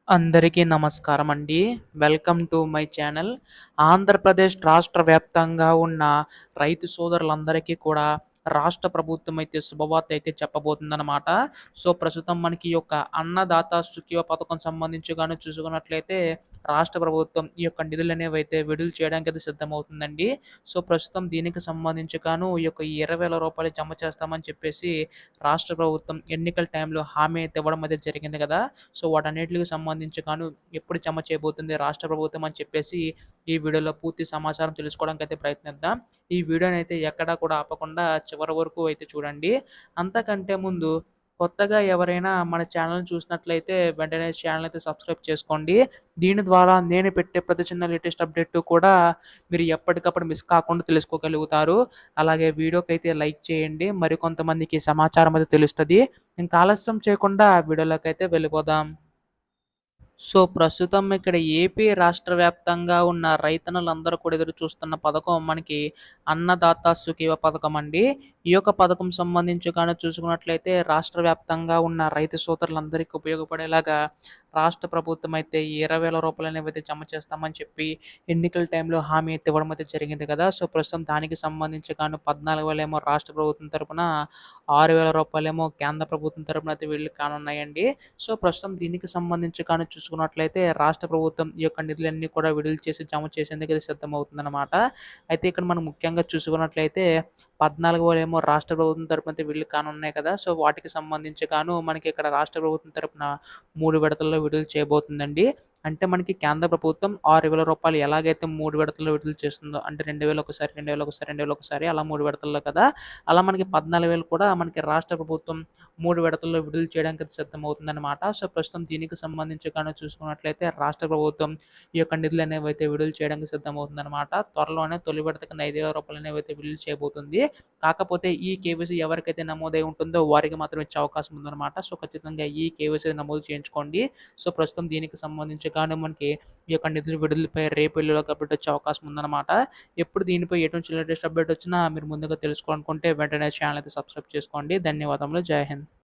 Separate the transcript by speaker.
Speaker 1: అందరికీ నమస్కారం అండి. Welcome to my channel. Andhra Pradesh రాష్ట్ర వ్యాప్తంగా ఉన్న రైతు సోదరులందరికీ కూడా రాష్ట్ర ప్రభుత్వం అయితే శుభవార్త అయితే చెప్పబోతుందనమాట. సో, ప్రస్తుతం మనకి ఈ యొక్క అన్నదాత సుఖీవ పథకం సంబంధించి గాని చూసుకున్నట్లయితే రాష్ట్ర ప్రభుత్వం ఈ యొక్క నిధులనేవైతే విడుదల చేయడానికైతే సిద్ధమవుతుందండి. సో, ప్రస్తుతం దీనికి సంబంధించి గాను ఈ యొక్క రూ. 20,000 జమ చేస్తామని చెప్పేసి రాష్ట్ర ప్రభుత్వం ఎన్నికల టైంలో హామీ అయితే ఇవ్వడం అయితే జరిగింది గదా! సో, వాటన్నిట్లికి సంబంధించి గాను ఎప్పుడు జమ చేయబోతుంది రాష్ట్ర ప్రభుత్వం అని చెప్పేసి ఈ వీడియోలో పూర్తి సమాచారం తెలుసుకోవడానికైతే ప్రయత్నిద్దాం. ఈ వీడియోనైతే ఎక్కడా కూడా ఆపకుండా చివరి వరకు అయితే చూడండి. అంతకంటే ముందు కొత్తగా ఎవరైనా మన ఛానెల్‌ని చూసినట్లయితే వెంటనే ఛానెల్ అయితే సబ్స్క్రైబ్ చేసుకోండి. దీని ద్వారా నేను పెట్టే ప్రతి చిన్న లేటెస్ట్ అప్డేట్ కూడా మీరు ఎప్పటికప్పుడు మిస్ కాకుండా తెలుసుకోగలుగుతారు. అలాగే వీడియోకైతే లైక్ చేయండి. మరికొంతమందికి సమాచారం అయితే తెలుస్తది. ఇంకా ఆలస్యం చేయకుండా వీడియోలోకైతే వెళ్ళిపోదాం. సో, ప్రస్తుతం ఇక్కడ ఏపీ రాష్ట్ర వ్యాప్తంగా ఉన్న రైతన్నలందరూ కూడా ఎదురు చూస్తున్న పథకం మనకి అన్నదాత సుఖీవ పథకం అండి. ఈ యొక్క పథకం సంబంధించి గాని చూసుకున్నట్లయితే రాష్ట్ర వ్యాప్తంగా ఉన్న రైతు సోదరులందరికీ ఉపయోగపడేలాగా రాష్ట్ర ప్రభుత్వం అయితే రూ. 20,000 అనేవైతే జమ చేస్తామని చెప్పి ఎన్నికల టైంలో హామీ అయితే ఇవ్వడం అయితే జరిగింది కదా! సో, ప్రస్తుతం దానికి సంబంధించి గాను 14,000 ఏమో రాష్ట్ర ప్రభుత్వం తరపున, రూ. 6,000 ఏమో కేంద్ర ప్రభుత్వం తరపున అయితే వీళ్ళకి కానున్నాయండి. సో, ప్రస్తుతం దీనికి సంబంధించి కానీ చూసుకున్నట్లయితే రాష్ట్ర ప్రభుత్వం ఈ యొక్క నిధులన్నీ కూడా విడుదల చేసి జమ చేసేందుకు అయితే సిద్ధమవుతుందనమాట. అయితే ఇక్కడ మనం ముఖ్యంగా చూసుకున్నట్లయితే 14,000 ఏమో రాష్ట్ర ప్రభుత్వం తరపున అయితే వీళ్ళకి కానున్నాయి కదా! సో, వాటికి సంబంధించి గాను మనకి ఇక్కడ రాష్ట్ర ప్రభుత్వం తరపున 3 విడతల్లో విడుదల చేయబోతుందండి. అంటే మనకి కేంద్ర ప్రభుత్వం రూ. 6,000 ఎలాగైతే 3 విడతల్లో విడుదల చేస్తుందో అంటే 2,000 ఒకసారి, 2,000 ఒకసారి, 2,000 ఒకసారి అలా 3 విడతల్లో కదా! అలా మనకి 14,000 కూడా మనకి రాష్ట్ర ప్రభుత్వం 3 విడతల్లో విడుదల చేయడానికి అయితే సిద్ధమవుతుందనమాట. సో, ప్రస్తుతం దీనికి సంబంధించి గాను చూసుకున్నట్లయితే రాష్ట్ర ప్రభుత్వం ఈ యొక్క నిధులనేవైతే విడుదల చేయడానికి సిద్ధమవుతుందనమాట. త్వరలోనే తొలి విడత కింద రూ. 5,000 అనేవైతే విడుదల చేయబోతుంది. కాకపోతే ఈ కేవైసీ ఎవరికైతే నమోదై ఉంటుందో వారికి మాత్రం ఇచ్చే అవకాశం ఉందనమాట. సో, ఖచ్చితంగా ఈ కేవైసీ నమోదు చేయించుకోండి. సో, ప్రస్తుతం దీనికి సంబంధించి గాను మనకి ఈ యొక్క నిధుల విడుదలపై రేపు ఎల్లుండిలోగా అప్డేట్ వచ్చే అవకాశం ఉందనమాట. ఎప్పుడు దీనిపై ఎటువంటి లేటెస్ట్ అప్డేట్ వచ్చినా మీరు ముందుగా తెలుసుకోవాలనుకుంటే వెంటనే ఛానల్ అయితే సబ్స్క్రైబ్ చేసుకోండి. ధన్యవాదములు. జై హింద్.